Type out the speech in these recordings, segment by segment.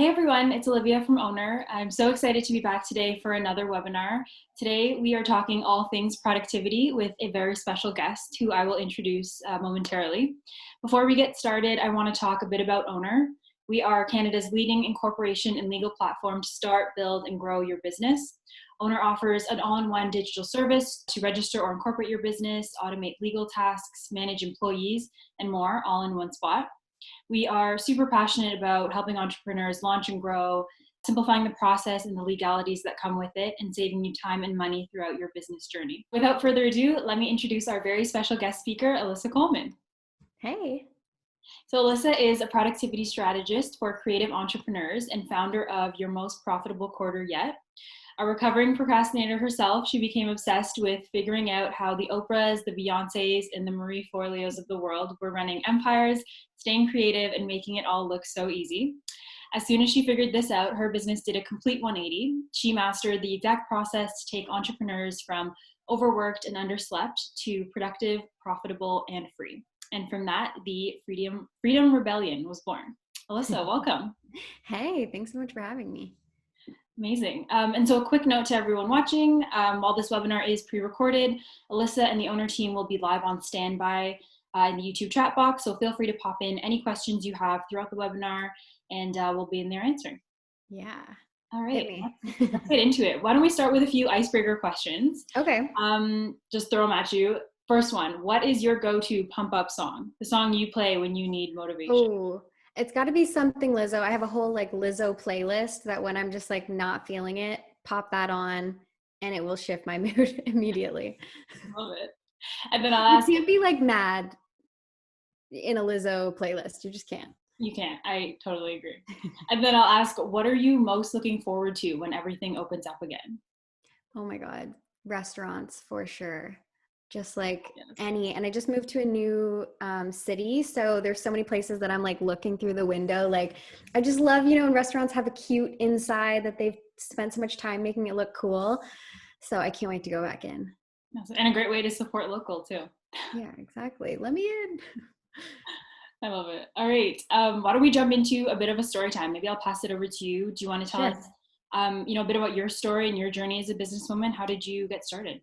Hey everyone, it's Olivia from Ownr. I'm so excited to be back today for another webinar. Today we are talking all things productivity with a very special guest who I will introduce momentarily. Before we get started, I want to talk a bit about Ownr. We are Canada's leading incorporation and legal platform to start, build, and grow your business. Ownr offers an all-in-one digital service to register or incorporate your business, automate legal tasks, manage employees, and more, all in one spot. We are super passionate about helping entrepreneurs launch and grow, simplifying the process and the legalities that come with it, and saving you time and money throughout your business journey. Without further ado, let me introduce our very special guest speaker, Alyssa Coleman. Hey. So Alyssa is a productivity strategist for creative entrepreneurs and founder of Your Most Profitable Quarter Yet. A recovering procrastinator herself, she became obsessed with figuring out how the Oprahs, the Beyoncés, and the Marie Forleos of the world were running empires, staying creative, and making it all look so easy. As soon as she figured this out, her business did a complete 180. She mastered the exact process to take entrepreneurs from overworked and underslept to productive, profitable, and free. And from that, the Freedom Rebellion was born. Alyssa, welcome. Hey, thanks so much for having me. Amazing. And so a quick note to everyone watching, while this webinar is pre-recorded, Alyssa and the Ownr team will be live on standby in the YouTube chat box. So feel free to pop in any questions you have throughout the webinar and we'll be in there answering. Yeah. All right, let's get into it. Why don't we start with a few icebreaker questions? Okay. Just throw them at you. First one, what is your go-to pump up song? The song you play when you need motivation? Oh, it's got to be something Lizzo. I have a whole Lizzo playlist that when I'm just not feeling it, pop that on and it will shift my mood immediately. Love it. And then I'll ask. You can't be mad in a Lizzo playlist. You just can't. You can't. I totally agree. And then I'll ask, what are you most looking forward to when everything opens up again? Oh my God. Restaurants for sure. Just any, and I just moved to a new city. So there's so many places that I'm looking through the window. I just love, when restaurants have a cute inside that they've spent so much time making it look cool. So I can't wait to go back in. And a great way to support local too. Yeah, exactly. Let me in. I love it. All right. Why don't we jump into a bit of a story time? Maybe I'll pass it over to you. Do you want to tell us, a bit about your story and your journey as a businesswoman? How did you get started?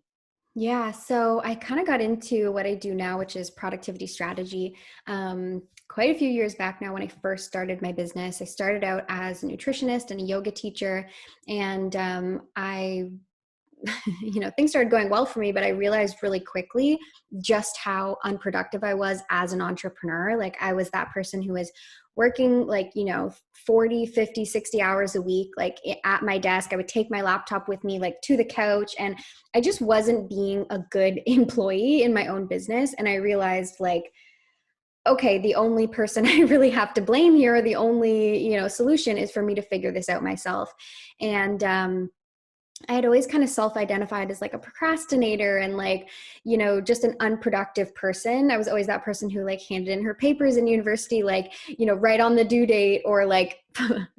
Yeah, so I kind of got into what I do now, which is productivity strategy. Quite a few years back now when I first started my business. I started out as a nutritionist and a yoga teacher, and things started going well for me, but I realized really quickly just how unproductive I was as an entrepreneur. I was that person who was working 40, 50, 60 hours a week, at my desk. I would take my laptop with me to the couch, and I just wasn't being a good employee in my own business. And I realized okay, the only person I really have to blame here, or the only, solution is for me to figure this out myself. And, I had always kind of self-identified as a procrastinator and just an unproductive person. I was always that person who handed in her papers in university, right on the due date or a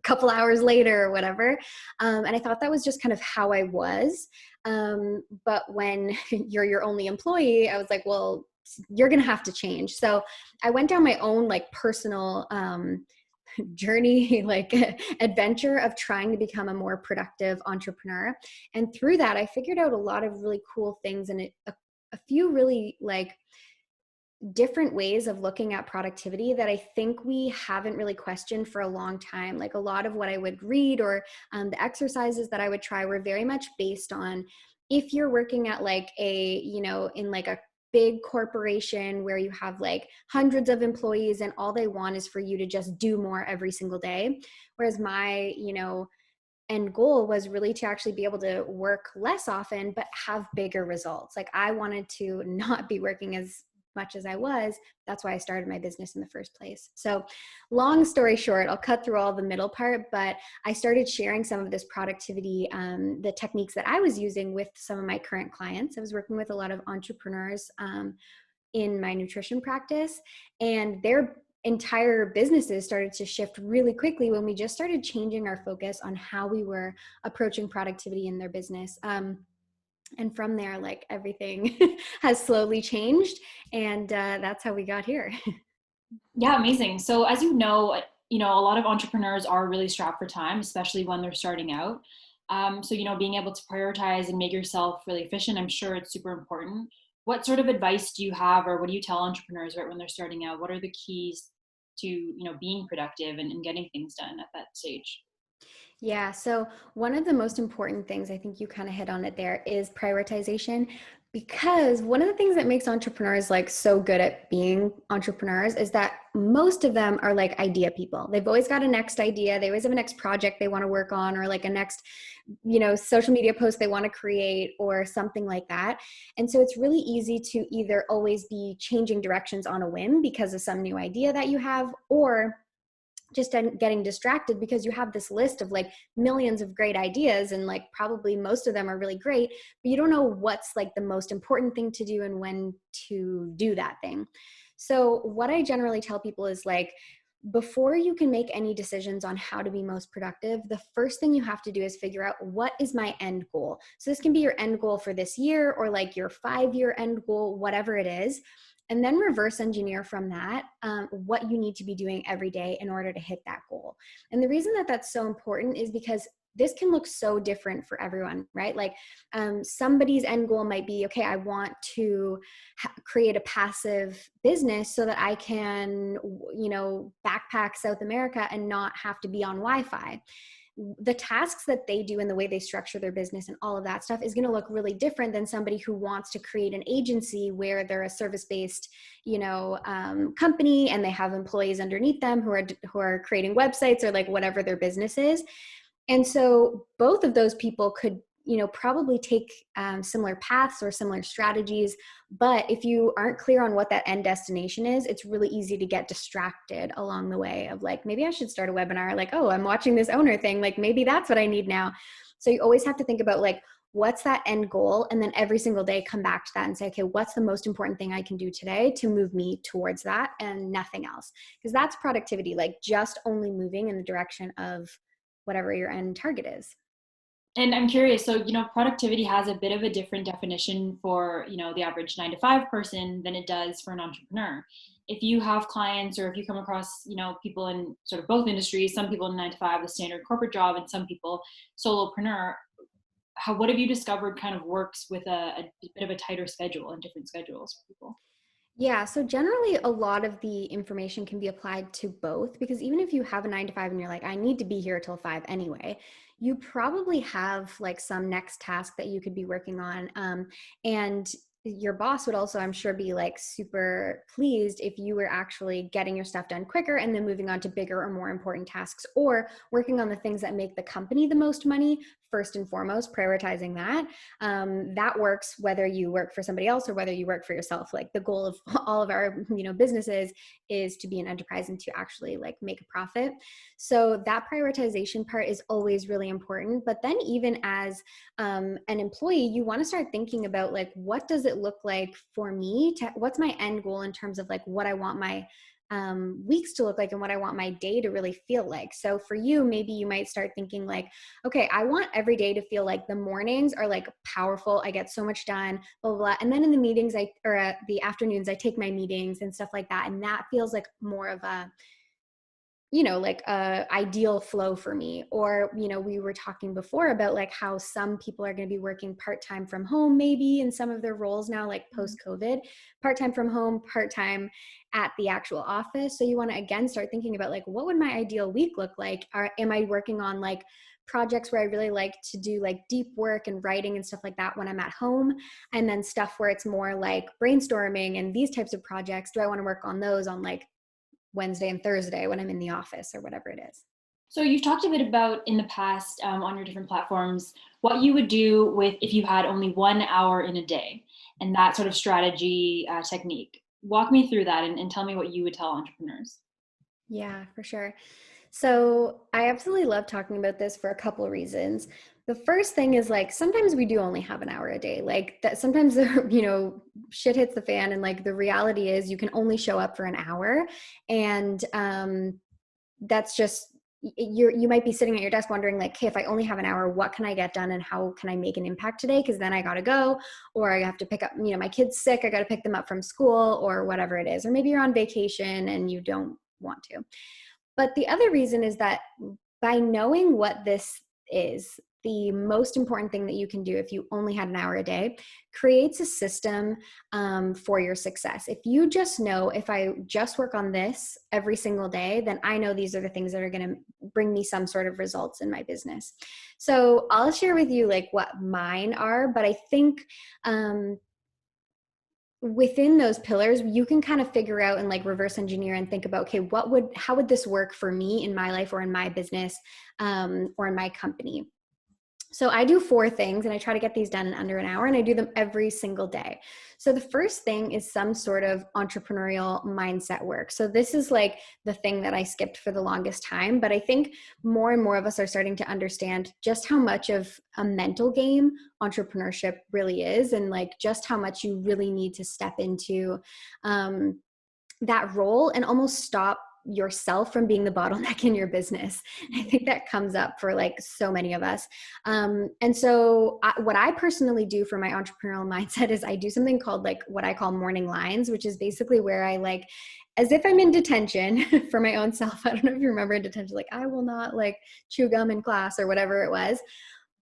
couple hours later or whatever. And I thought that was just kind of how I was. But when you're your only employee, I was well, you're going to have to change. So I went down my own personal, journey, adventure of trying to become a more productive entrepreneur. And through that, I figured out a lot of really cool things and a few really different ways of looking at productivity that I think we haven't really questioned for a long time. A lot of what I would read or the exercises that I would try were very much based on if you're working at in a big corporation where you have hundreds of employees and all they want is for you to just do more every single day. Whereas my, end goal was really to actually be able to work less often, but have bigger results. I wanted to not be working as much as I was. That's why I started my business in the first place. So long story short, I'll cut through all the middle part, but I started sharing some of this productivity, the techniques that I was using with some of my current clients. I was working with a lot of entrepreneurs in my nutrition practice, and their entire businesses started to shift really quickly when we just started changing our focus on how we were approaching productivity in their business. And from there, everything has slowly changed, and that's how we got here. Yeah, amazing. So as you know, a lot of entrepreneurs are really strapped for time, especially when they're starting out. So, being able to prioritize and make yourself really efficient, I'm sure it's super important. What sort of advice do you have, or what do you tell entrepreneurs right when they're starting out? What are the keys to, being productive and getting things done at that stage? Yeah. So, one of the most important things, I think you kind of hit on it there, is prioritization. Because one of the things that makes entrepreneurs like so good at being entrepreneurs is that most of them are like idea people. They've always got a next idea. They always have a next project they want to work on, or like a next, social media post they want to create, or something like that. And so it's really easy to either always be changing directions on a whim because of some new idea that you have, or just getting distracted because you have this list of like millions of great ideas, and like probably most of them are really great, but you don't know what's like the most important thing to do and when to do that thing. So what I generally tell people is like, before you can make any decisions on how to be most productive, the first thing you have to do is figure out, what is my end goal? So this can be your end goal for this year, or like your 5-year end goal, whatever it is. And then reverse engineer from that what you need to be doing every day in order to hit that goal. And the reason that that's so important is because this can look so different for everyone, right? Like somebody's end goal might be, okay, I want to create a passive business so that I can, backpack South America and not have to be on Wi-Fi. The tasks that they do and the way they structure their business and all of that stuff is going to look really different than somebody who wants to create an agency where they're a service-based, company, and they have employees underneath them who are creating websites or like whatever their business is. And so both of those people could, probably take similar paths or similar strategies. But if you aren't clear on what that end destination is, it's really easy to get distracted along the way of like, maybe I should start a webinar. Like, oh, I'm watching this Ownr thing. Like, maybe that's what I need now. So you always have to think about like, what's that end goal? And then every single day come back to that and say, okay, what's the most important thing I can do today to move me towards that and nothing else? Because that's productivity, like just only moving in the direction of whatever your end target is. And I'm curious, so, productivity has a bit of a different definition for, the average 9 to 5 person than it does for an entrepreneur. If you have clients, or if you come across, people in sort of both industries, some people in 9 to 5, the standard corporate job, and some people solopreneur, what have you discovered kind of works with a bit of a tighter schedule and different schedules for people? Yeah, so generally a lot of the information can be applied to both, because even if you have a 9 to 5 and you're like, I need to be here till 5 anyway, you probably have like some next task that you could be working on. And your boss would also, I'm sure, be like super pleased if you were actually getting your stuff done quicker and then moving on to bigger or more important tasks, or working on the things that make the company the most money first and foremost, prioritizing that. That works whether you work for somebody else or whether you work for yourself. Like the goal of all of our, businesses is to be an enterprise and to actually like make a profit. So that prioritization part is always really important. But then even as an employee, you want to start thinking about like, what does it look like for me what's my end goal in terms of like what I want my weeks to look like and what I want my day to really feel like. So for you, maybe you might start thinking like, okay, I want every day to feel like the mornings are like powerful. I get so much done, blah, blah, blah. And then in the meetings, the afternoons, I take my meetings and stuff like that. And that feels like more of a, like a ideal flow for me. Or, we were talking before about like how some people are going to be working part-time from home, maybe in some of their roles now, like post-COVID, part-time from home, part-time at the actual office. So you want to again start thinking about like, what would my ideal week look like? Am I working on like projects where I really like to do like deep work and writing and stuff like that when I'm at home? And then stuff where it's more like brainstorming and these types of projects, do I want to work on those on like Wednesday and Thursday when I'm in the office or whatever it is? So you've talked a bit about in the past on your different platforms what you would do with if you had only 1 hour in a day, and that sort of strategy technique. Walk me through that and tell me what you would tell entrepreneurs. Yeah, for sure. So I absolutely love talking about this for a couple of reasons. The first thing is like, sometimes we do only have an hour a day. Like that sometimes, shit hits the fan, and like the reality is you can only show up for an hour. And that's just, you might be sitting at your desk wondering like, hey, if I only have an hour, what can I get done and how can I make an impact today? Because then I got to go, or I have to pick up, my kid's sick, I got to pick them up from school, or whatever it is. Or maybe you're on vacation and you don't want to. But the other reason is that by knowing what this is, the most important thing that you can do if you only had an hour a day creates a system for your success. If you just know, if I just work on this every single day, then I know these are the things that are going to bring me some sort of results in my business. So I'll share with you like what mine are, but I think within those pillars, you can kind of figure out and like reverse engineer and think about, okay, how would this work for me in my life or in my business or in my company? So I do 4 things and I try to get these done in under an hour, and I do them every single day. So the first thing is some sort of entrepreneurial mindset work. So this is like the thing that I skipped for the longest time, but I think more and more of us are starting to understand just how much of a mental game entrepreneurship really is, and like just how much you really need to step into that role and almost stop yourself from being the bottleneck in your business. I think that comes up for like so many of us. And so what I personally do for my entrepreneurial mindset is I do something called like what I call morning lines, which is basically where I like, as if I'm in detention for my own self. I don't know if you remember in detention, like I will not like chew gum in class or whatever it was.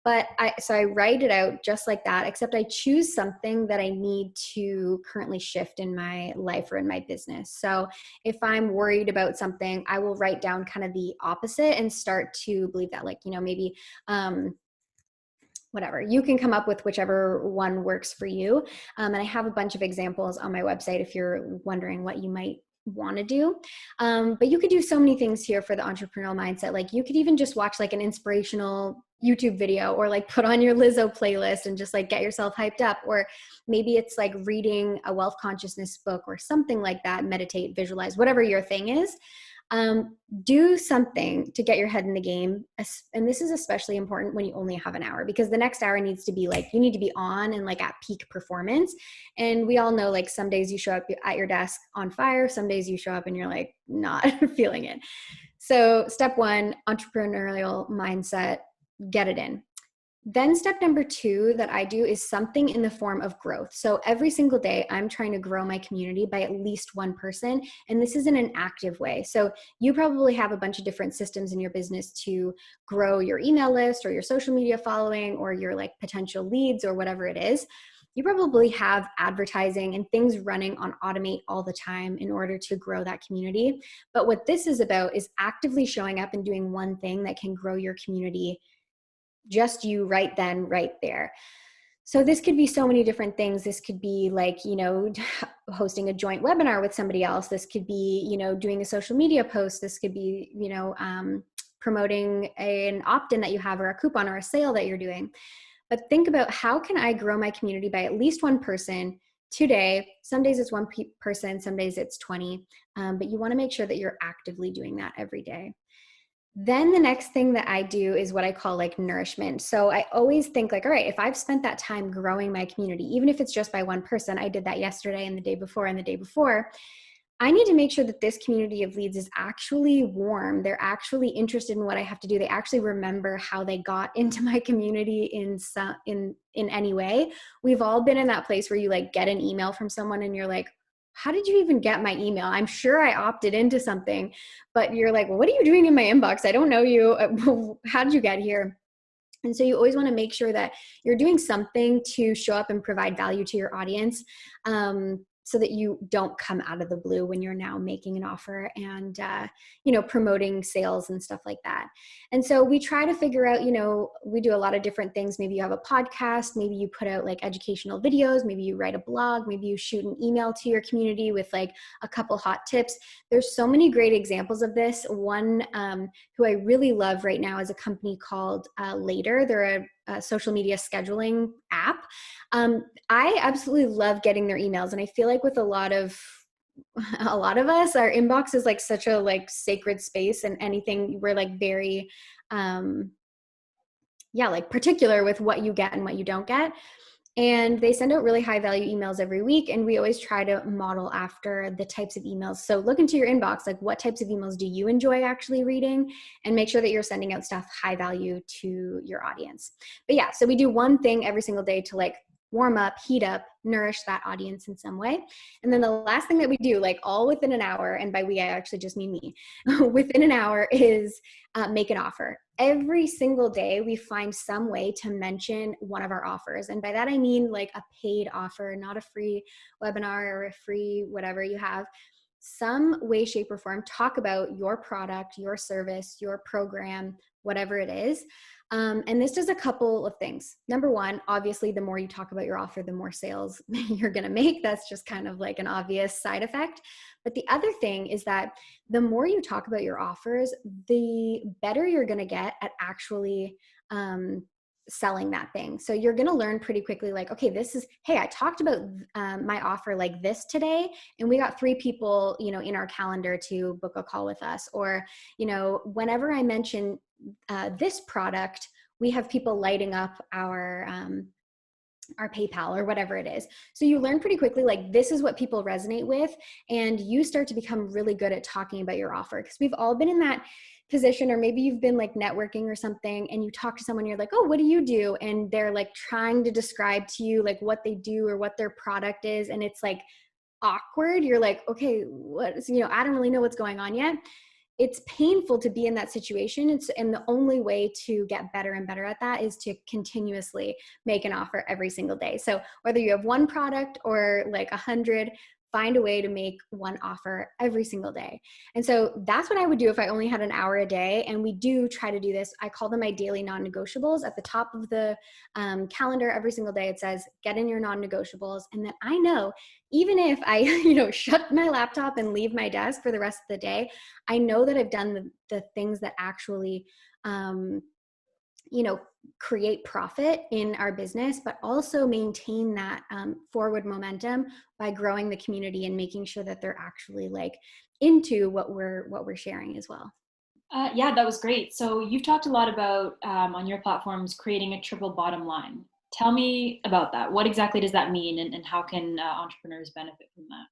But I write it out just like that, except I choose something that I need to currently shift in my life or in my business. So if I'm worried about something, I will write down kind of the opposite and start to believe that, like, maybe, whatever, you can come up with whichever one works for you. And I have a bunch of examples on my website if you're wondering what you might want to do. But you could do so many things here for the entrepreneurial mindset. Like you could even just watch like an inspirational YouTube video, or like put on your Lizzo playlist and just like get yourself hyped up. Or maybe it's like reading a wealth consciousness book or something like that, meditate, visualize, whatever your thing is. Do something to get your head in the game. And this is especially important when you only have an hour, because the next hour needs to be like, you need to be on and like at peak performance. And we all know, like, some days you show up at your desk on fire, some days you show up and you're like not feeling it. So step 1, entrepreneurial mindset, get it in. Then step number 2 that I do is something in the form of growth. So every single day I'm trying to grow my community by at least one person. And this is in an active way. So you probably have a bunch of different systems in your business to grow your email list or your social media following or your like potential leads or whatever it is. You probably have advertising and things running on automate all the time in order to grow that community. But what this is about is actively showing up and doing one thing that can grow your community, just you right then, right there. So this could be so many different things. This could be like, hosting a joint webinar with somebody else. This could be, doing a social media post. This could be, promoting an opt-in that you have, or a coupon or a sale that you're doing. But think about, how can I grow my community by at least one person today? Some days it's one person, some days it's 20. But you want to make sure that you're actively doing that every day. Then the next thing that I do is what I call like nourishment. So I always think like, all right, if I've spent that time growing my community, even if it's just by one person, I did that yesterday and the day before and the day before, I need to make sure that this community of leads is actually warm. They're actually interested in what I have to do. They actually remember how they got into my community in any way. We've all been in that place where you like get an email from someone and you're like, how did you even get my email? I'm sure I opted into something, but you're like, well, what are you doing in my inbox? I don't know you. How did you get here? And so you always want to make sure that you're doing something to show up and provide value to your audience, so that you don't come out of the blue when you're now making an offer and, promoting sales and stuff like that. And so we try to figure out, we do a lot of different things. Maybe you have a podcast, maybe you put out like educational videos, maybe you write a blog, maybe you shoot an email to your community with like a couple hot tips. There's so many great examples of this. One who I really love right now is a company called Later. They're a social media scheduling app. I absolutely love getting their emails. And I feel like with a lot of us, our inbox is like such a like sacred space, and anything, we're like very, like particular with what you get and what you don't get. And they send out really high value emails every week. And we always try to model after the types of emails. So look into your inbox, like what types of emails do you enjoy actually reading, and make sure that you're sending out stuff high value to your audience. But yeah, so we do one thing every single day to like warm up, heat up, nourish that audience in some way. And then the last thing that we do, like all within an hour, and by we, I actually just mean me, within an hour is make an offer. Every single day, we find some way to mention one of our offers. And by that, I mean like a paid offer, not a free webinar or a free whatever you have. Some way, shape, or form, talk about your product, your service, your program, whatever it is. And this does a couple of things. Number one, obviously, the more you talk about your offer, the more sales you're going to make. That's just kind of like an obvious side effect. But the other thing is that the more you talk about your offers, the better you're going to get at actually selling that thing. So you're going to learn pretty quickly, like, okay, hey, I talked about my offer like this today, and we got 3 people, in our calendar to book a call with us. Or, whenever I mention this product, we have people lighting up our PayPal or whatever it is. So you learn pretty quickly, like, this is what people resonate with, and you start to become really good at talking about your offer. Because we've all been in that position, or maybe you've been like networking or something, and you talk to someone, you're like, oh, what do you do? And they're like trying to describe to you like what they do or what their product is. And it's like awkward. You're like, okay, I don't really know what's going on yet. It's painful to be in that situation. And the only way to get better and better at that is to continuously make an offer every single day. So whether you have one product or like 100, find a way to make one offer every single day. And so that's what I would do if I only had an hour a day. And we do try to do this. I call them my daily non-negotiables. At the top of the calendar every single day, it says, get in your non-negotiables. And then I know, even if I, shut my laptop and leave my desk for the rest of the day, I know that I've done the things that actually, create profit in our business, but also maintain that forward momentum by growing the community and making sure that they're actually like into what we're sharing as well. Yeah, that was great. So you've talked a lot about on your platforms creating a triple bottom line. Tell me about that. What exactly does that mean, and how can entrepreneurs benefit from that?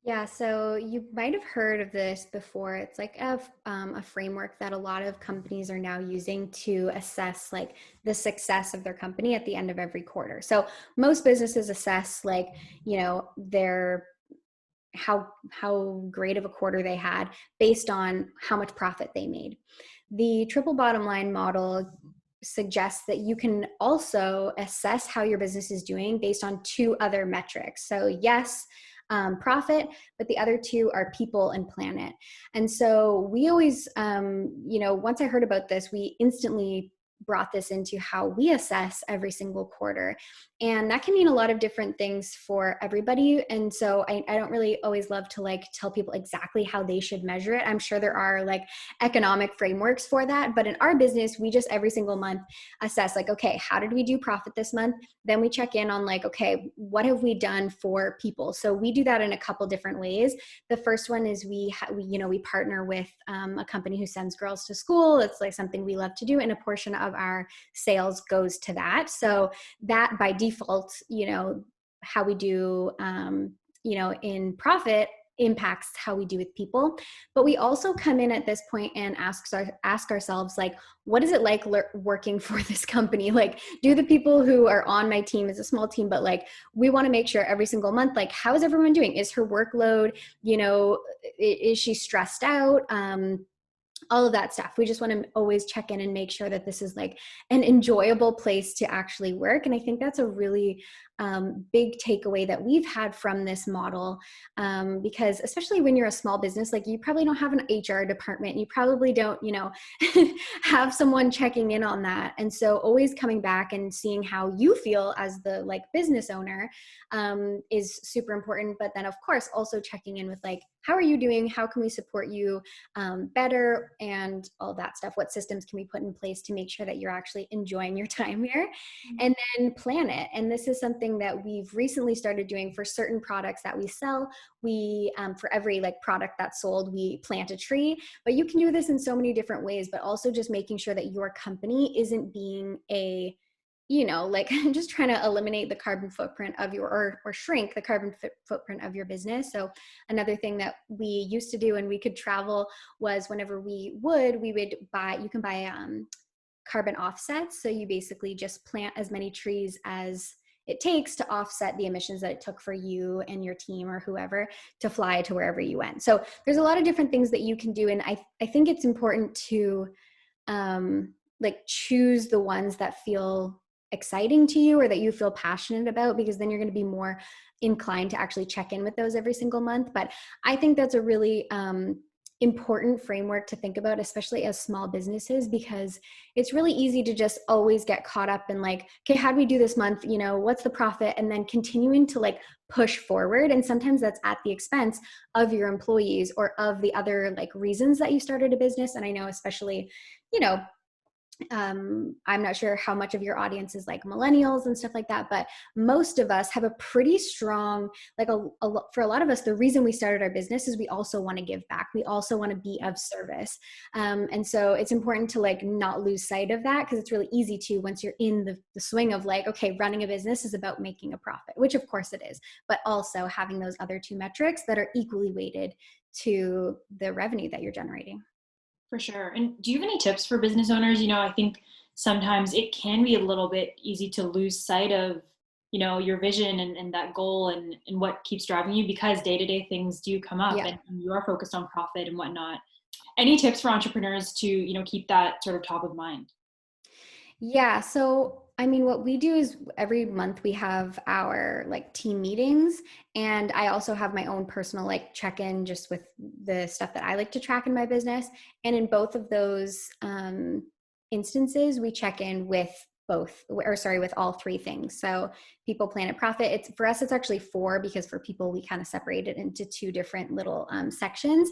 Yeah, so you might have heard of this before. It's like a framework that a lot of companies are now using to assess like the success of their company at the end of every quarter. So most businesses assess like, their how great of a quarter they had based on how much profit they made. The triple bottom line model suggests that you can also assess how your business is doing based on 2 other metrics. So yes, profit, but the other 2 are people and planet. And so we always, once I heard about this, we instantly brought this into how we assess every single quarter. And that can mean a lot of different things for everybody. And so I don't really always love to like tell people exactly how they should measure it. I'm sure there are like economic frameworks for that. But in our business, we just every single month assess like, okay, how did we do profit this month? Then we check in on like, okay, what have we done for people? So we do that in a couple different ways. The first one is we partner with a company who sends girls to school. It's like something we love to do, and a portion of our sales goes to that. So that by default, how we do, in profit impacts how we do with people. But we also come in at this point and ask ourselves, like, what is it like working for this company? Like, do the people who are on my team, is a small team, but like, we want to make sure every single month, like, how is everyone doing? Is her workload, is she stressed out? All of that stuff. We just want to always check in and make sure that this is like an enjoyable place to actually work. And I think that's a really big takeaway that we've had from this model, because especially when you're a small business, like you probably don't have an HR department, you probably don't, have someone checking in on that. And so always coming back and seeing how you feel as the like business owner is super important. But then of course also checking in with like, how are you doing? How can we support you better, and all that stuff? What systems can we put in place to make sure that you're actually enjoying your time here? And then plan it. And this is something that we've recently started doing for certain products that we sell. We, for every like product that's sold, we plant a tree. But you can do this in so many different ways, but also just making sure that your company isn't being a like just trying to eliminate the carbon footprint of your, or shrink the carbon footprint of your business. So another thing that we used to do when we could travel was whenever we would buy, you can buy carbon offsets. So you basically just plant as many trees as it takes to offset the emissions that it took for you and your team or whoever to fly to wherever you went. So there's a lot of different things that you can do. And I think it's important to like choose the ones that feel exciting to you or that you feel passionate about, because then you're going to be more inclined to actually check in with those every single month. But I think that's a really important framework to think about, especially as small businesses, because it's really easy to just always get caught up in like, okay, how do we do this month? You know, what's the profit? And then continuing to like push forward. And sometimes that's at the expense of your employees or of the other like reasons that you started a business. And I know especially, you know, I'm not sure how much of your audience is like millennials and stuff like that, but most of us have a pretty strong, like for a lot of us, the reason we started our business is we also want to give back. We also want to be of service. And so it's important to like not lose sight of that, because it's really easy to, once you're in the swing of like, okay, running a business is about making a profit, which of course it is, but also having those other two metrics that are equally weighted to the revenue that you're generating. For sure. And do you have any tips for business owners? I think sometimes it can be a little bit easy to lose sight of, your vision and that goal and what keeps driving you, because day-to-day things do come up, Yeah. and you are focused on profit and whatnot. Any tips for entrepreneurs to, keep that sort of top of mind? Yeah. So, I mean, what we do is every month we have our like team meetings, and I also have my own personal like check-in just with the stuff that I like to track in my business. And in both of those instances, we check in with with all three things. So people, planet, profit. It's for us, it's actually four, because for people, we kind of separate it into two different little sections.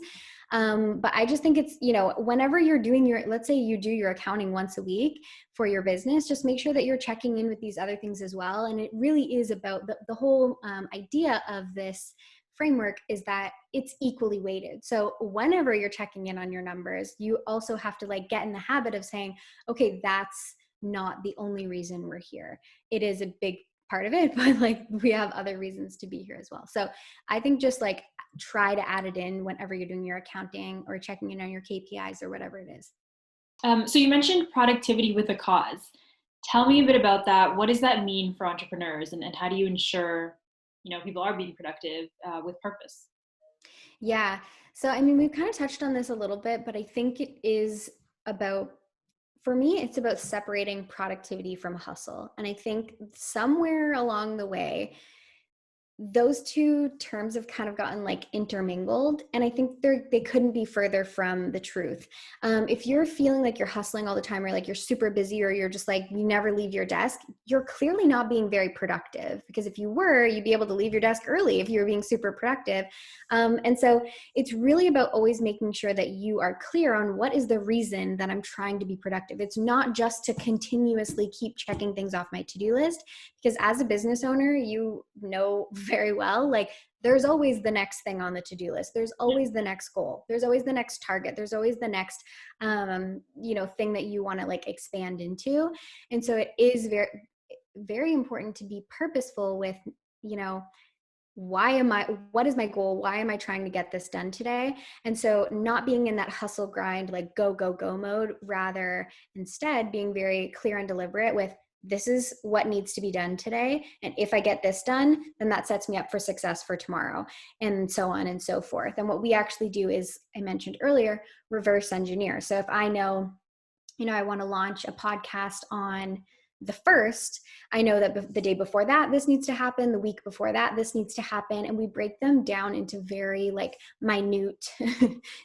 But I just think it's, whenever you're doing let's say you do your accounting once a week for your business, just make sure that you're checking in with these other things as well. And it really is about the whole idea of this framework is that it's equally weighted. So whenever you're checking in on your numbers, you also have to like get in the habit of saying, okay, that's not the only reason we're here. It is a big part of it, but like we have other reasons to be here as well. So I think just like try to add it in whenever you're doing your accounting or checking in on your KPIs or whatever it is. So you mentioned productivity with a cause. Tell me a bit about that. What does that mean for entrepreneurs, and how do you ensure, people are being productive with purpose? Yeah. So, I mean, we've kind of touched on this a little bit, but I think it is about, for me, it's about separating productivity from hustle. And I think somewhere along the way, those two terms have kind of gotten like intermingled, and I think they couldn't be further from the truth. If you're feeling like you're hustling all the time, or like you're super busy, or you're just like you never leave your desk, you're clearly not being very productive, because if you were, you'd be able to leave your desk early if you were being super productive. And so it's really about always making sure that you are clear on what is the reason that I'm trying to be productive. It's not just to continuously keep checking things off my to-do list, because as a business owner, you know very well, like there's always the next thing on the to-do list. There's always the next goal. There's always the next target. There's always the next, thing that you want to like expand into. And so it is very, very important to be purposeful with, what is my goal? Why am I trying to get this done today? And so not being in that hustle grind, like go, go, go mode, rather instead being very clear and deliberate with, this is what needs to be done today. And if I get this done, then that sets me up for success for tomorrow, and so on and so forth. And what we actually do is, I mentioned earlier, reverse engineer. So if I know, I want to launch a podcast on the first, I know that the day before that, this needs to happen. The week before that, this needs to happen. And we break them down into very like minute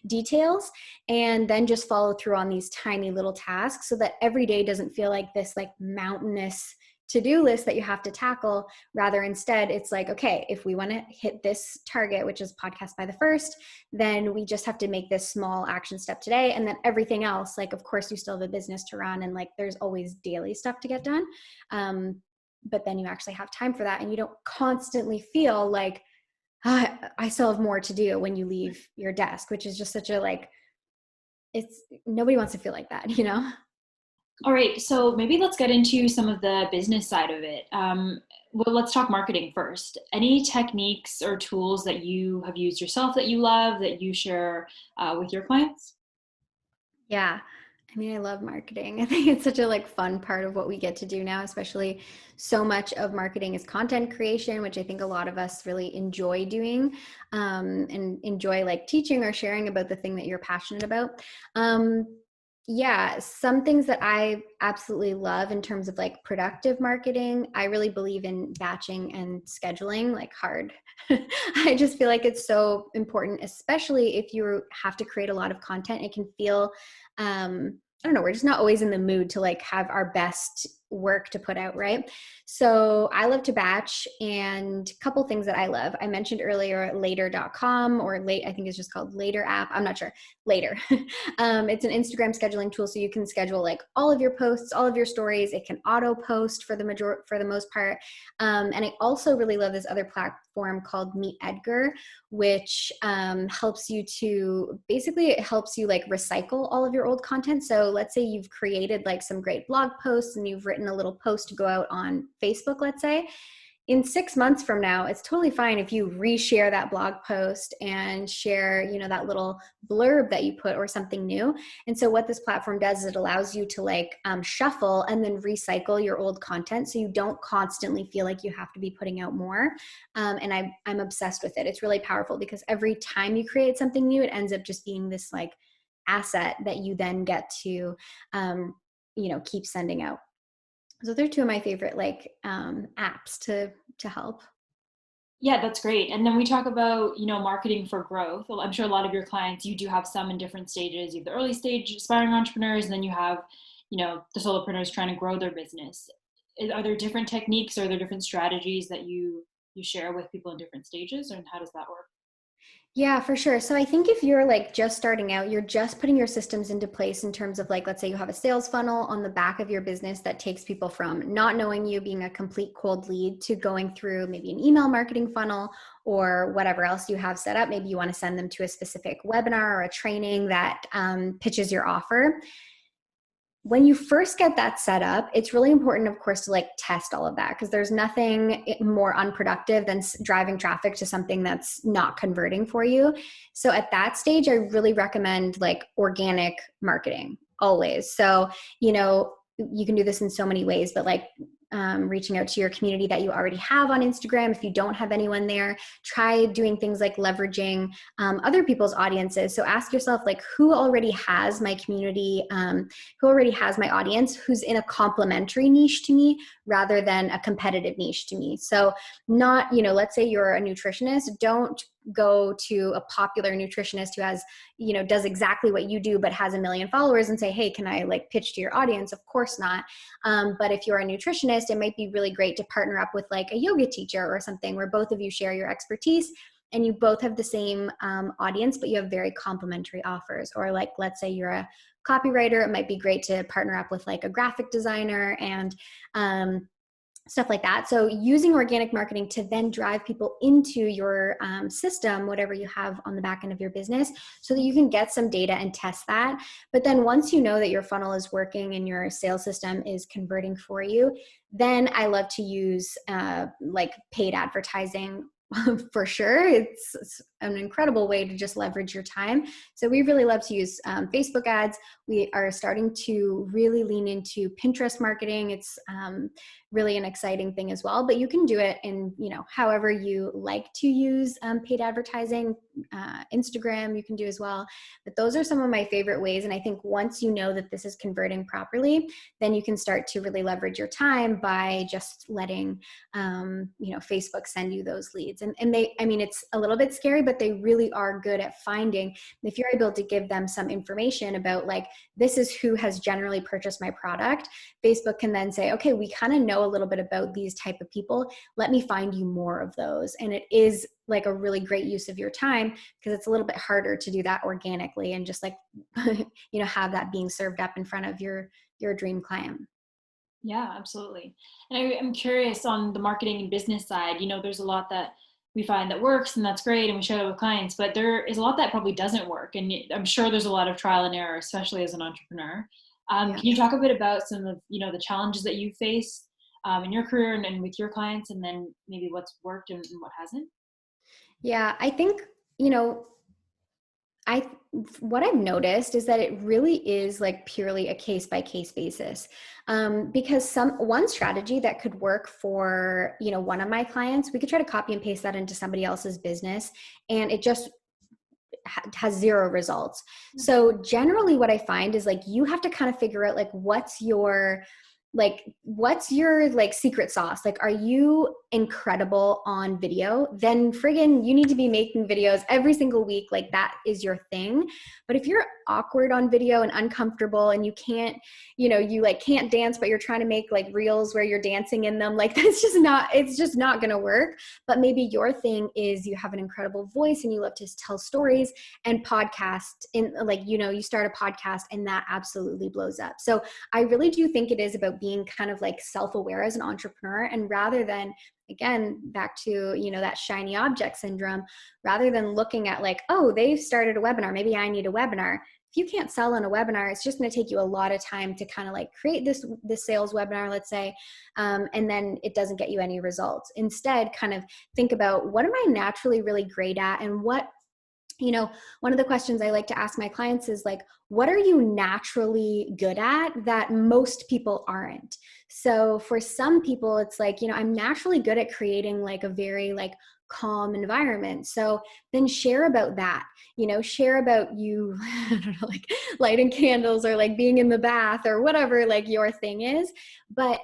details, and then just follow through on these tiny little tasks, so that every day doesn't feel like this like mountainous to-do list that you have to tackle. Rather, instead, it's like, okay, if we want to hit this target, which is podcast by the first, then we just have to make this small action step today. And then everything else, like, of course, you still have a business to run, and like there's always daily stuff to get done. But then you actually have time for that, and you don't constantly feel like, I still have more to do when you leave your desk, which is just such a like, it's, nobody wants to feel like that, All right, so maybe let's get into some of the business side of it. Well, let's talk marketing first. Any techniques or tools that you have used yourself that you love, that you share with your clients? Yeah. I mean, I love marketing. I think it's such a like fun part of what we get to do now, especially so much of marketing is content creation, which I think a lot of us really enjoy doing, and enjoy like teaching or sharing about the thing that you're passionate about. Um, yeah, some things that I absolutely love in terms of like productive marketing, I really believe in batching and scheduling like hard. I just feel like it's so important, especially if you have to create a lot of content. It can feel, I don't know, we're just not always in the mood to like have our best work to put out, right? So I love to batch, and a couple things that I love. I mentioned earlier later.com, or late, I think it's just called Later app. I'm not sure. Later. It's an Instagram scheduling tool, so you can schedule like all of your posts, all of your stories. It can auto post for the most part. And I also really love this other platform called Meet Edgar, which helps you to basically, it helps you like recycle all of your old content. So let's say you've created like some great blog posts and you've written a little post to go out on Facebook, let's say. In 6 months from now, it's totally fine if you reshare that blog post and share, that little blurb that you put or something new. And so what this platform does is it allows you to like shuffle and then recycle your old content, so you don't constantly feel like you have to be putting out more. And I'm obsessed with it. It's really powerful because every time you create something new, it ends up just being this like asset that you then get to, keep sending out. So they're two of my favorite like apps to help. Yeah, that's great. And then we talk about, marketing for growth. Well, I'm sure a lot of your clients, you do have some in different stages. You have the early stage aspiring entrepreneurs, and then you have, the solopreneurs trying to grow their business. Are there different techniques, or are there different strategies that you share with people in different stages, and how does that work? Yeah, for sure. So I think if you're like just starting out, you're just putting your systems into place in terms of like, let's say you have a sales funnel on the back of your business that takes people from not knowing you, being a complete cold lead, to going through maybe an email marketing funnel or whatever else you have set up. Maybe you want to send them to a specific webinar or a training that pitches your offer. When you first get that set up, it's really important, of course, to like test all of that, because there's nothing more unproductive than driving traffic to something that's not converting for you. So at that stage, I really recommend like organic marketing always. So, you can do this in so many ways, but like reaching out to your community that you already have on Instagram. If you don't have anyone there, try doing things like leveraging other people's audiences. So ask yourself, like, who already has my community, who already has my audience, who's in a complementary niche to me rather than a competitive niche to me. So not, let's say you're a nutritionist, don't go to a popular nutritionist who has, does exactly what you do, but has 1 million followers and say, hey, can I like pitch to your audience? Of course not. But if you're a nutritionist, it might be really great to partner up with like a yoga teacher or something where both of you share your expertise and you both have the same audience, but you have very complementary offers. Or like, let's say you're a copywriter, it might be great to partner up with like a graphic designer and stuff like that. So using organic marketing to then drive people into your system, whatever you have on the back end of your business, so that you can get some data and test that. But then once you know that your funnel is working and your sales system is converting for you, then I love to use like paid advertising. For sure. It's an incredible way to just leverage your time. So we really love to use Facebook ads. We are starting to really lean into Pinterest marketing. It's really an exciting thing as well, but you can do it in, however you like to use paid advertising. Instagram you can do as well. But those are some of my favorite ways. And I think once you know that this is converting properly, then you can start to really leverage your time by just letting, Facebook send you those leads. And they, it's a little bit scary, but they really are good at finding, if you're able to give them some information about like, this is who has generally purchased my product, Facebook can then say, okay, we kind of know a little bit about these type of people. Let me find you more of those. And it is like a really great use of your time, because it's a little bit harder to do that organically and just like, have that being served up in front of your dream client. Yeah, absolutely. And I'm curious on the marketing and business side, there's a lot that we find that works and that's great and we share it with clients, but there is a lot that probably doesn't work. And I'm sure there's a lot of trial and error, especially as an entrepreneur. Yeah. Can you talk a bit about some of, the challenges that you face in your career and with your clients, and then maybe what's worked and what hasn't? Yeah, I think, you know, what I've noticed is that it really is like purely a case by case basis. Because one strategy that could work for, one of my clients, we could try to copy and paste that into somebody else's business, and it just has zero results. So generally what I find is like, you have to kind of figure out like, what's your secret sauce? Like, are you incredible on video? Then friggin' you need to be making videos every single week. Like, that is your thing. But if you're awkward on video and uncomfortable and you can't, you like can't dance, but you're trying to make like reels where you're dancing in them, like it's just not going to work. But maybe your thing is you have an incredible voice and you love to tell stories and podcast you start a podcast and that absolutely blows up. So I really do think it is about being kind of like self-aware as an entrepreneur, and rather than, again, back to, that shiny object syndrome, rather than looking at like, oh, they've started a webinar, maybe I need a webinar. If you can't sell on a webinar, it's just going to take you a lot of time to kind of like create this sales webinar, let's say, and then it doesn't get you any results. Instead, kind of think about, what am I naturally really great at, and what, one of the questions I like to ask my clients is like, what are you naturally good at that most people aren't? So for some people, it's like, I'm naturally good at creating like a very like calm environment. So then share about that, share about you, I don't know, like lighting candles or like being in the bath or whatever like your thing is. But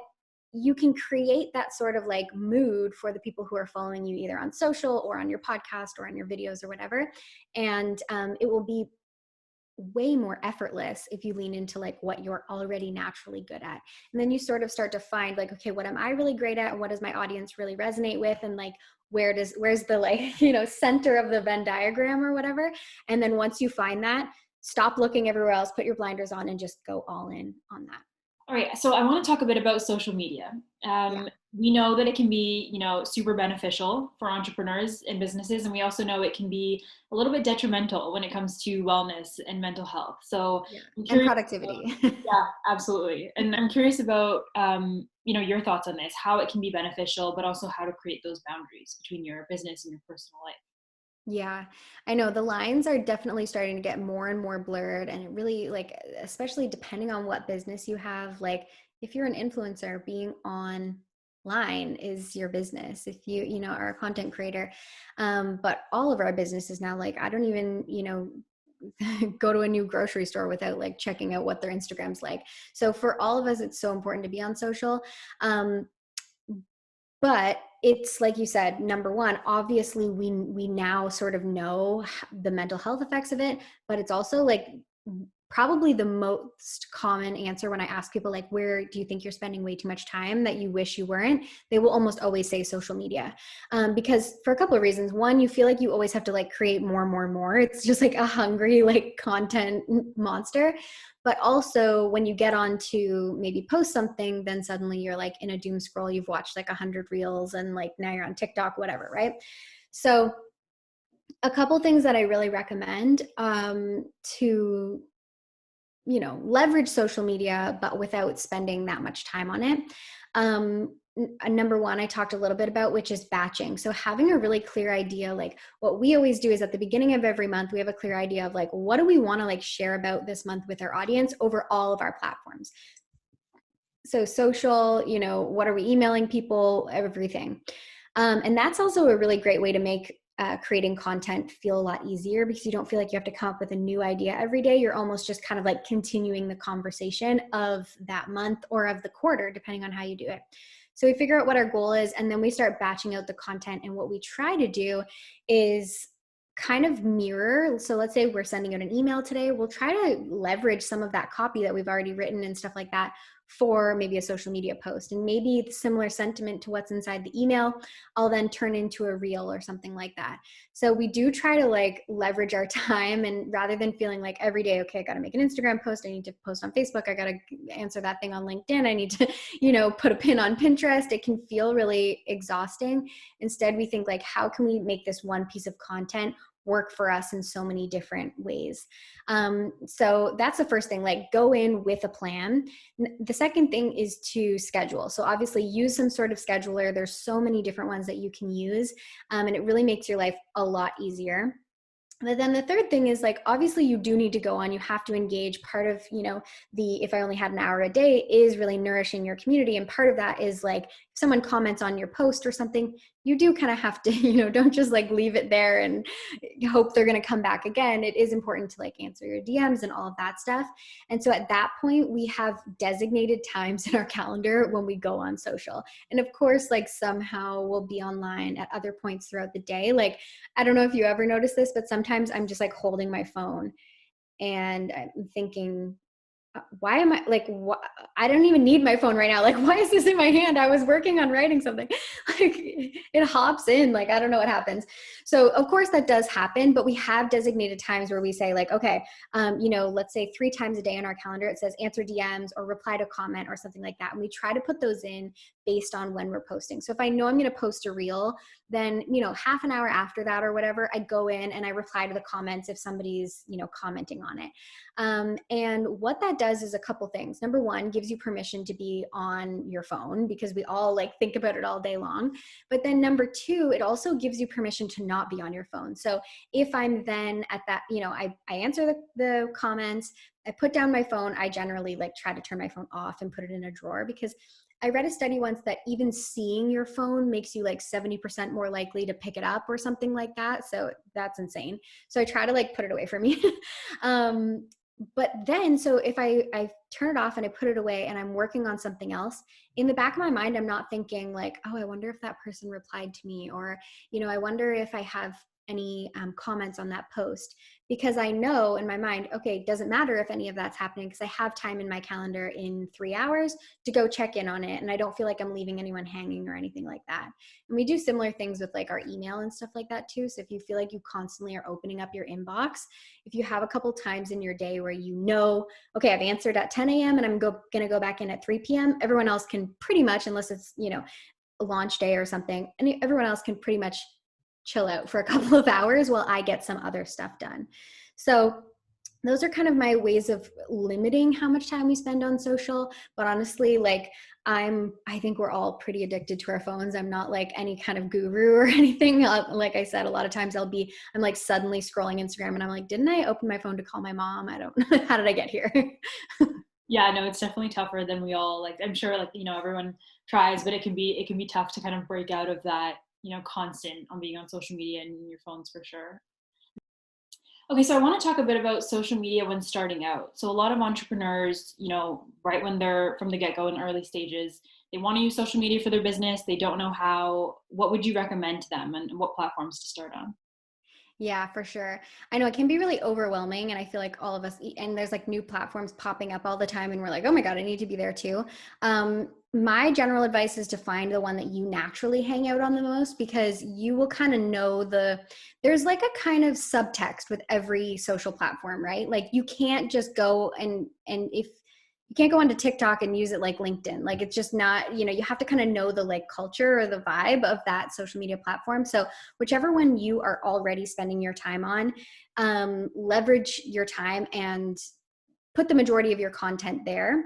you can create that sort of like mood for the people who are following you either on social or on your podcast or on your videos or whatever. And it will be way more effortless if you lean into like what you're already naturally good at. And then you sort of start to find like, okay, what am I really great at? And what does my audience really resonate with? And like, where's the like, center of the Venn diagram or whatever. And then once you find that, stop looking everywhere else, put your blinders on, and just go all in on that. All right, so I want to talk a bit about social media. We know that it can be, super beneficial for entrepreneurs and businesses, and we also know it can be a little bit detrimental when it comes to wellness and mental health. So, and productivity. Yeah, absolutely. And I'm curious about, your thoughts on this, how it can be beneficial, but also how to create those boundaries between your business and your personal life. Yeah, I know the lines are definitely starting to get more and more blurred, and it really, like, especially depending on what business you have, like if you're an influencer, being online is your business. If you are a content creator, but all of our businesses now, like I don't even, go to a new grocery store without like checking out what their Instagram's like. So for all of us, it's so important to be on social. But it's like you said, number one, obviously we now sort of know the mental health effects of it, but it's also like probably the most common answer when I ask people like, where do you think you're spending way too much time that you wish you weren't? They will almost always say social media, because for a couple of reasons. One, you feel like you always have to like create more. It's just like a hungry like content monster. But also when you get on to maybe post something, then suddenly you're like in a doom scroll. You've watched like 100 reels and like now you're on TikTok, whatever, right? So a couple things that I really recommend to leverage social media, but without spending that much time on it. Number one, I talked a little bit about, which is batching. So having a really clear idea, like what we always do is at the beginning of every month, we have a clear idea of like, what do we want to like share about this month with our audience over all of our platforms? So social, what are we emailing people, everything. And that's also a really great way to make creating content feel a lot easier, because you don't feel like you have to come up with a new idea every day. You're almost just kind of like continuing the conversation of that month or of the quarter, depending on how you do it. So we figure out what our goal is, and then we start batching out the content. And what we try to do is kind of mirror. So let's say we're sending out an email today. We'll try to leverage some of that copy that we've already written and stuff like that for maybe a social media post, and maybe similar sentiment to what's inside the email, I'll then turn into a reel or something like that. So we do try to like leverage our time, and rather than feeling like every day, okay, I got to make an Instagram post, I need to post on Facebook, I got to answer that thing on LinkedIn, I need to, put a pin on Pinterest, it can feel really exhausting. Instead, we think like, how can we make this one piece of content work for us in so many different ways? So that's the first thing, like go in with a plan. The second thing is to schedule. So obviously use some sort of scheduler. There's so many different ones that you can use, and it really makes your life a lot easier. But then the third thing is like, obviously you do need to go on, you have to engage. Part of, if I only had an hour a day is really nourishing your community. And part of that is like, if someone comments on your post or something, you do kind of have to, don't just like leave it there and hope they're going to come back again. It is important to like answer your DMs and all of that stuff. And so at that point, we have designated times in our calendar when we go on social. And of course, like somehow we'll be online at other points throughout the day. Like, I don't know if you ever notice this, but sometimes I'm just like holding my phone and I'm thinking, why am I like, I don't even need my phone right now. Like, why is this in my hand? I was working on writing something. Like it hops in, like, I don't know what happens. So of course that does happen, but we have designated times where we say like, okay, let's say 3 times a day on our calendar, it says answer DMs or reply to comment or something like that. And we try to put those in based on when we're posting. So if I know I'm going to post a reel, then, half an hour after that or whatever, I go in and I reply to the comments if somebody's, commenting on it. And what that does is a couple things. Number one, gives you permission to be on your phone because we all like think about it all day long. But then number two, it also gives you permission to not be on your phone. So if I'm then at that, I answer the comments, I put down my phone, I generally like try to turn my phone off and put it in a drawer because I read a study once that even seeing your phone makes you like 70% more likely to pick it up or something like that. So that's insane. So I try to like put it away from me. But then, so if I turn it off and I put it away and I'm working on something else, in the back of my mind, I'm not thinking like, oh, I wonder if that person replied to me, or, I wonder if I have any comments on that post, because I know in my mind, okay, it doesn't matter if any of that's happening because I have time in my calendar in 3 hours to go check in on it. And I don't feel like I'm leaving anyone hanging or anything like that. And we do similar things with like our email and stuff like that too. So if you feel like you constantly are opening up your inbox, if you have a couple times in your day where okay, I've answered at 10 a.m. and I'm going to go back in at 3 p.m., everyone else can pretty much, unless it's, a launch day or something, and everyone else can pretty much chill out for a couple of hours while I get some other stuff done. So those are kind of my ways of limiting how much time we spend on social. But honestly, like I think we're all pretty addicted to our phones. I'm not like any kind of guru or anything. Like I said, a lot of times I'm like suddenly scrolling Instagram and I'm like, didn't I open my phone to call my mom? I don't know. How did I get here? Yeah, no, it's definitely tougher than we all like. I'm sure like, everyone tries, but it can be tough to kind of break out of that, constant on being on social media and your phones for sure. Okay, so I want to talk a bit about social media when starting out. So a lot of entrepreneurs, right when they're from the get-go in early stages, they want to use social media for their business. They don't know how. What would you recommend to them and what platforms to start on? Yeah, for sure. I know it can be really overwhelming. And I feel like all of us, and there's like new platforms popping up all the time. And we're like, oh my God, I need to be there too. My general advice is to find the one that you naturally hang out on the most, because you will kind of know there's like a kind of subtext with every social platform, right? Like you can't just go and if you can't go onto TikTok and use it like LinkedIn. Like it's just not, you have to kind of know the like culture or the vibe of that social media platform. So whichever one you are already spending your time on, leverage your time and put the majority of your content there.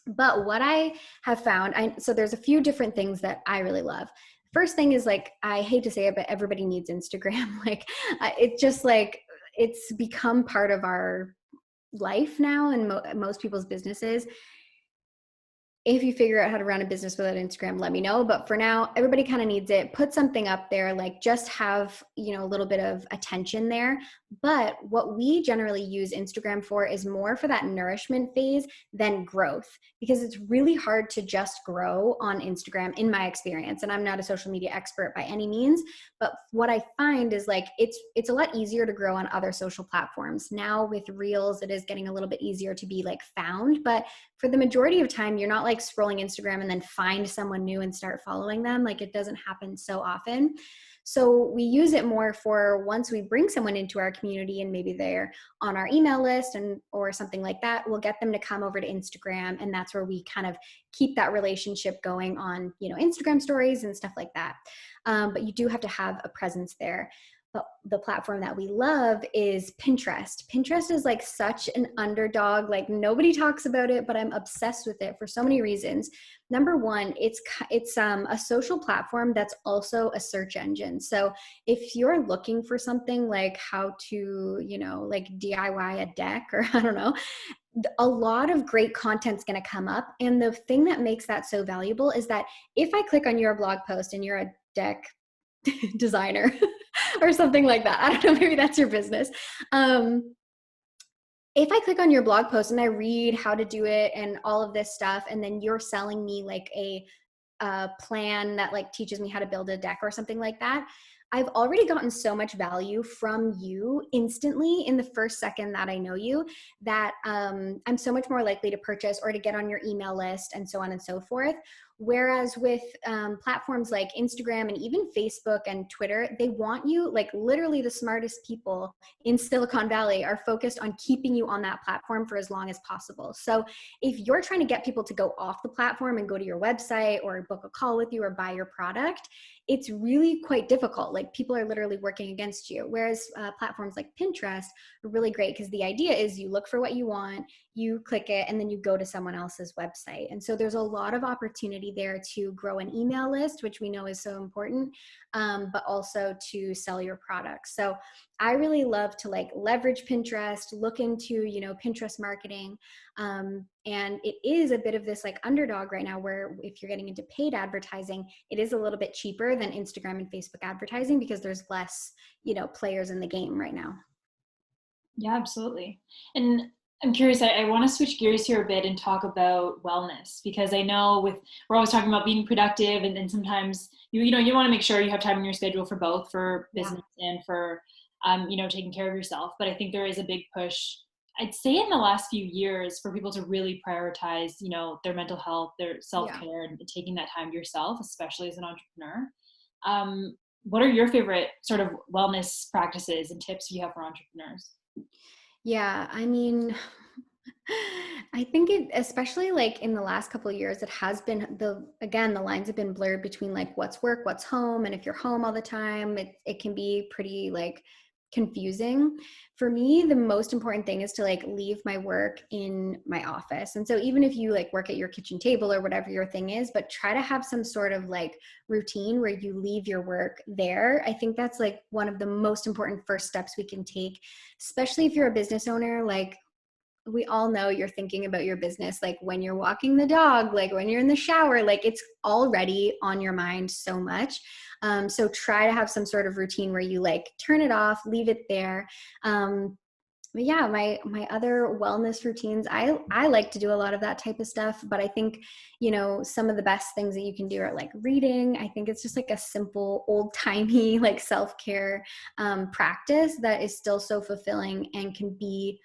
But what I have found, so there's a few different things that I really love. First thing is like, I hate to say it, but everybody needs Instagram. Like it's just like, it's become part of our life now and most people's businesses. If you figure out how to run a business without Instagram, let me know. But for now, everybody kind of needs it. Put something up there, like just have, a little bit of attention there. But what we generally use Instagram for is more for that nourishment phase than growth, because it's really hard to just grow on Instagram in my experience. And I'm not a social media expert by any means, but what I find is like, it's a lot easier to grow on other social platforms. Now with Reels, it is getting a little bit easier to be like found, but for the majority of time, you're not like scrolling Instagram and then find someone new and start following them. Like it doesn't happen so often. So we use it more for once we bring someone into our community and maybe they're on our email list or something like that, we'll get them to come over to Instagram. And that's where we kind of keep that relationship going on, Instagram stories and stuff like that. But you do have to have a presence there. But the platform that we love is Pinterest. Pinterest is like such an underdog. Like nobody talks about it, but I'm obsessed with it for so many reasons. Number one, it's a social platform that's also a search engine. So if you're looking for something like how to, like DIY a deck, or I don't know, a lot of great content's going to come up. And the thing that makes that so valuable is that if I click on your blog post and you're a deck designer or something like that, I don't know, maybe that's your business. If I click on your blog post and I read how to do it and all of this stuff, and then you're selling me like a plan that like teaches me how to build a deck or something like that, I've already gotten so much value from you instantly in the first second that I know you, that I'm so much more likely to purchase or to get on your email list and so on and so forth. Whereas with platforms like Instagram and even Facebook and Twitter, they want you, like literally the smartest people in Silicon Valley are focused on keeping you on that platform for as long as possible. So if you're trying to get people to go off the platform and go to your website or book a call with you or buy your product, it's really quite difficult. Like people are literally working against you. Whereas platforms like Pinterest are really great because the idea is you look for what you want, you click it, and then you go to someone else's website. And so there's a lot of opportunity there to grow an email list, which we know is so important, but also to sell your products. So I really love to like leverage Pinterest, look into, Pinterest marketing. And it is a bit of this like underdog right now where if you're getting into paid advertising, it is a little bit cheaper than Instagram and Facebook advertising because there's less, players in the game right now. Yeah, absolutely. And I'm curious, I want to switch gears here a bit and talk about wellness, because I know we're always talking about being productive, and then sometimes you want to make sure you have time in your schedule for both, for business and for taking care of yourself. But I think there is a big push, I'd say in the last few years, for people to really prioritize, their mental health, their self-care, and taking that time to yourself, especially as an entrepreneur. What are your favorite sort of wellness practices and tips you have for entrepreneurs? Yeah, I mean, I think it, especially like in the last couple of years, it has been the lines have been blurred between like what's work, what's home. And if you're home all the time, it can be pretty like confusing. For me, the most important thing is to like leave my work in my office. And so even if you like work at your kitchen table or whatever your thing is, but try to have some sort of like routine where you leave your work there. I think that's like one of the most important first steps we can take, especially if you're a business owner. Like we all know you're thinking about your business, like when you're walking the dog, like when you're in the shower, like it's already on your mind so much. So try to have some sort of routine where you like turn it off, leave it there. But yeah, my other wellness routines, I like to do a lot of that type of stuff, but I think, some of the best things that you can do are like reading. I think it's just like a simple old timey like self-care practice that is still so fulfilling and can be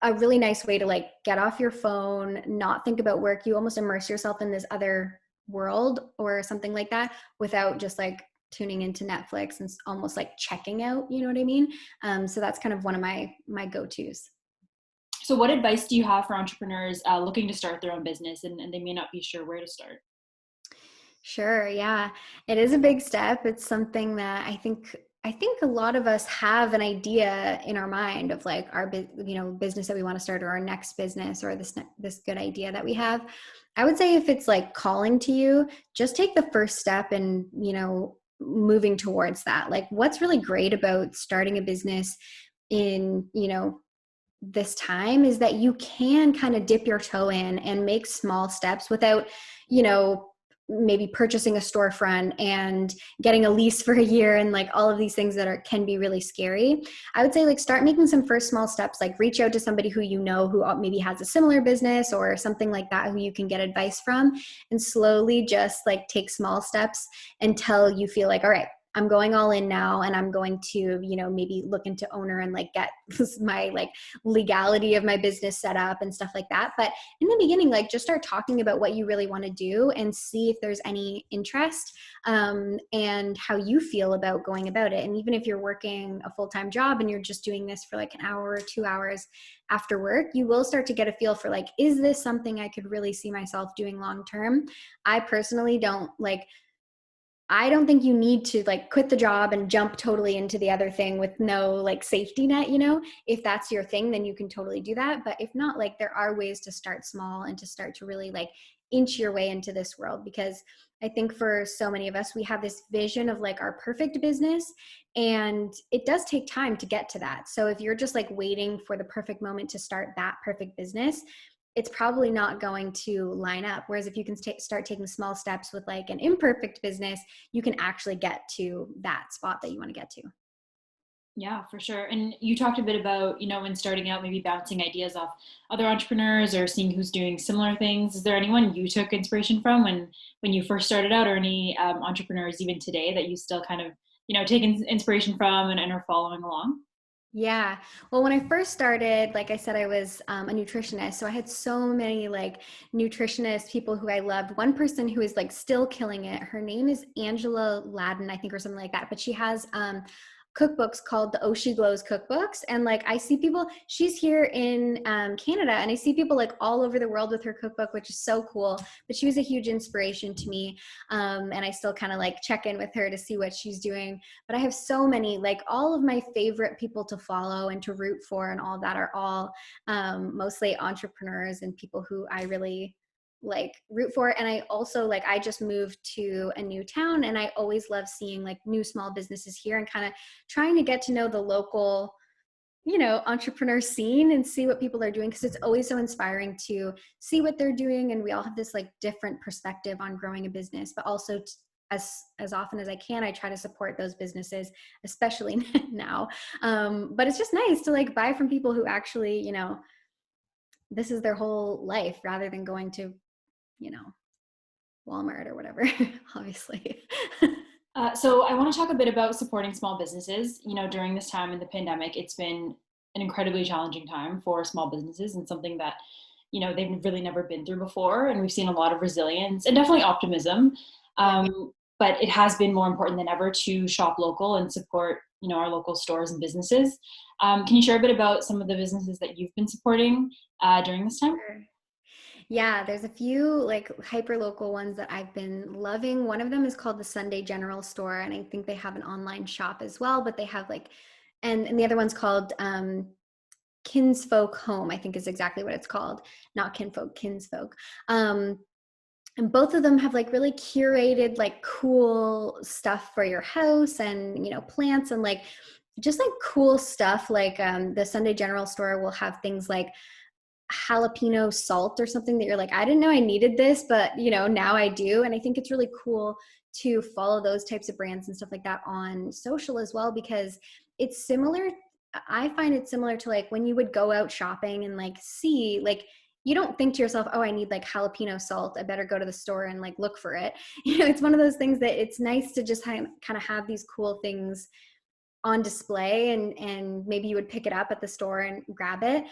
a really nice way to like get off your phone, not think about work. You almost immerse yourself in this other world or something like that without just like tuning into Netflix and almost like checking out, you know what I mean? So that's kind of one of my go-tos. So what advice do you have for entrepreneurs looking to start their own business, and they may not be sure where to start? Sure. Yeah. It is a big step. It's something that I think a lot of us have an idea in our mind of like our business that we want to start, or our next business, or this good idea that we have. I would say if it's like calling to you, just take the first step and, moving towards that. Like what's really great about starting a business in, this time is that you can kind of dip your toe in and make small steps without, maybe purchasing a storefront and getting a lease for a year and like all of these things that can be really scary. I would say like start making some first small steps, like reach out to somebody who who maybe has a similar business or something like that, who you can get advice from, and slowly just like take small steps until you feel like, all right, I'm going all in now, and I'm going to, maybe look into Ownr and like get my like legality of my business set up and stuff like that. But in the beginning, like just start talking about what you really want to do and see if there's any interest, and how you feel about going about it. And even if you're working a full-time job and you're just doing this for like an hour or 2 hours after work, you will start to get a feel for like, is this something I could really see myself doing long term? I personally don't like I don't think you need to like quit the job and jump totally into the other thing with no like safety net, you know. If that's your thing, then you can totally do that. But if not, like there are ways to start small and to start to really like inch your way into this world, because I think for so many of us, we have this vision of like our perfect business, and it does take time to get to that. So if you're just like waiting for the perfect moment to start that perfect business, it's probably not going to line up. Whereas if you can start taking small steps with like an imperfect business, you can actually get to that spot that you want to get to. Yeah, for sure. And you talked a bit about, when starting out, maybe bouncing ideas off other entrepreneurs or seeing who's doing similar things. Is there anyone you took inspiration from when you first started out, or any entrepreneurs even today that you still kind of, take inspiration from and are following along? Yeah. Well, when I first started, like I said, I was a nutritionist. So I had so many like nutritionists, people who I loved. One person who is like still killing it. Her name is Angela Ladden, I think, or something like that. But she has cookbooks called the Oh She Glows cookbooks. And like I see people, she's here in Canada, and I see people like all over the world with her cookbook, which is so cool. But she was a huge inspiration to me. And I still kind of like check in with her to see what she's doing. But I have so many, like all of my favorite people to follow and to root for and all that are all mostly entrepreneurs and people who I really like root for. And I also like, I just moved to a new town, and I always love seeing like new small businesses here and kind of trying to get to know the local, entrepreneur scene and see what people are doing, because it's always so inspiring to see what they're doing. And we all have this like different perspective on growing a business, but also as often as I can, I try to support those businesses, especially now. But it's just nice to like buy from people who actually, this is their whole life, rather than going to, you know, Walmart or whatever, obviously. So I want to talk a bit about supporting small businesses. During this time in the pandemic, it's been an incredibly challenging time for small businesses, and something that, they've really never been through before. And we've seen a lot of resilience and definitely optimism. But it has been more important than ever to shop local and support, our local stores and businesses. Can you share a bit about some of the businesses that you've been supporting during this time? Sure. Yeah, there's a few like hyper local ones that I've been loving. One of them is called the Sunday General Store, and I think they have an online shop as well, but they have like, and the other one's called Kinsfolk Home, I think is exactly what it's called. Not Kinfolk, Kinsfolk. And both of them have like really curated, like cool stuff for your house, and, plants and like just like cool stuff. Like the Sunday General Store will have things like jalapeno salt or something that you're like, I didn't know I needed this, but now I do. And I think it's really cool to follow those types of brands and stuff like that on social as well, because it's similar. I find it similar to like when you would go out shopping and like see, like, you don't think to yourself, oh, I need like jalapeno salt, I better go to the store and like look for it. It's one of those things that it's nice to just kind of have these cool things on display, and maybe you would pick it up at the store and grab it.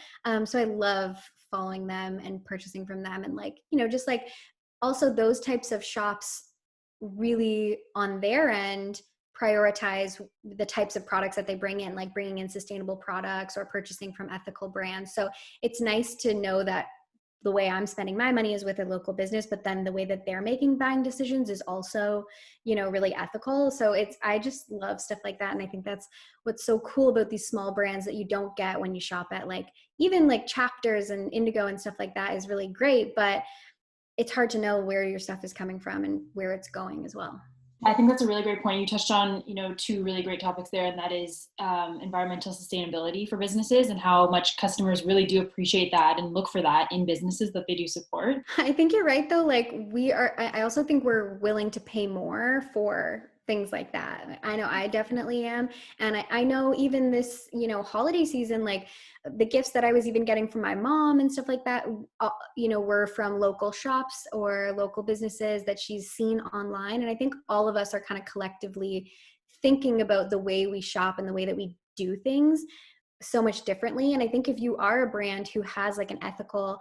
So I love following them and purchasing from them, and like, just like also those types of shops really on their end prioritize the types of products that they bring in, like bringing in sustainable products or purchasing from ethical brands. So it's nice to know that the way I'm spending my money is with a local business, but then the way that they're making buying decisions is also, really ethical. So I just love stuff like that. And I think that's what's so cool about these small brands that you don't get when you shop at like, even like Chapters and Indigo and stuff like that is really great, but it's hard to know where your stuff is coming from and where it's going as well. I think that's a really great point. You touched on, two really great topics there, and that is environmental sustainability for businesses, and how much customers really do appreciate that and look for that in businesses that they do support. I think you're right though. Like I also think we're willing to pay more for things like that. I know I definitely am. And I know even this, holiday season, like the gifts that I was even getting from my mom and stuff like that, were from local shops or local businesses that she's seen online. And I think all of us are kind of collectively thinking about the way we shop and the way that we do things so much differently. And I think if you are a brand who has like an ethical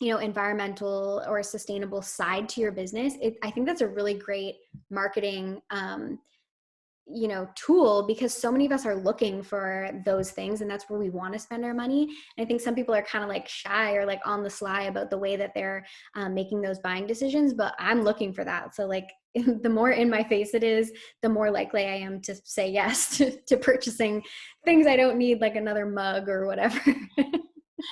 environmental or sustainable side to your business, I think that's a really great marketing tool, because so many of us are looking for those things, and that's where we want to spend our money. And I think some people are kind of like shy or like on the sly about the way that they're making those buying decisions, but I'm looking for that. So like the more in my face it is, the more likely I am to say yes to purchasing things I don't need, like another mug or whatever.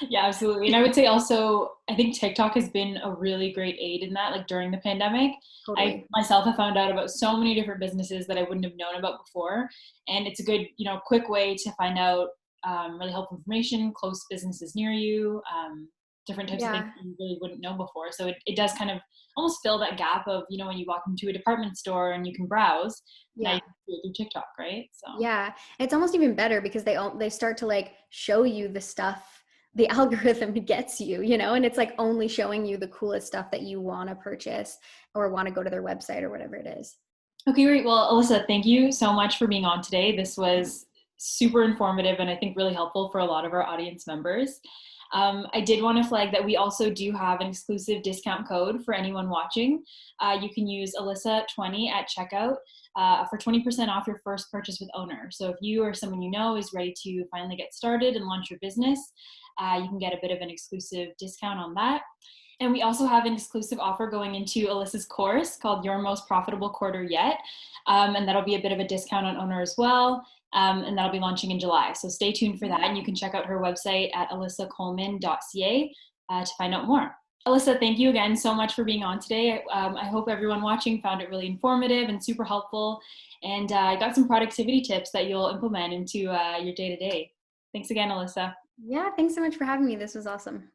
Yeah, absolutely. And I would say also, I think TikTok has been a really great aid in that. Like during the pandemic, I Totally. myself have found out about so many different businesses that I wouldn't have known about before. And it's a good, quick way to find out really helpful information, close businesses near you, different types of things Yeah. you really wouldn't know before. So it does kind of almost fill that gap of, when you walk into a department store and you can browse, now you Yeah. can do it through TikTok, right? So. Yeah, it's almost even better because they start to like show you the stuff the algorithm gets you, and it's like only showing you the coolest stuff that you want to purchase or want to go to their website or whatever it is. Okay, great. Well, Alyssa, thank you so much for being on today. This was super informative and I think really helpful for a lot of our audience members. I did want to flag that we also do have an exclusive discount code for anyone watching. You can use Alyssa20 at checkout for 20% off your first purchase with Ownr. So if you or someone you know is ready to finally get started and launch your business, you can get a bit of an exclusive discount on that. And we also have an exclusive offer going into Alyssa's course called Your Most Profitable Quarter Yet. And that'll be a bit of a discount on Ownr as well. And that'll be launching in July. So stay tuned for that. And you can check out her website at alyssacoleman.ca to find out more. Alyssa, thank you again so much for being on today. I hope everyone watching found it really informative and super helpful. And I got some productivity tips that you'll implement into your day-to-day. Thanks again, Alyssa. Yeah, thanks so much for having me. This was awesome.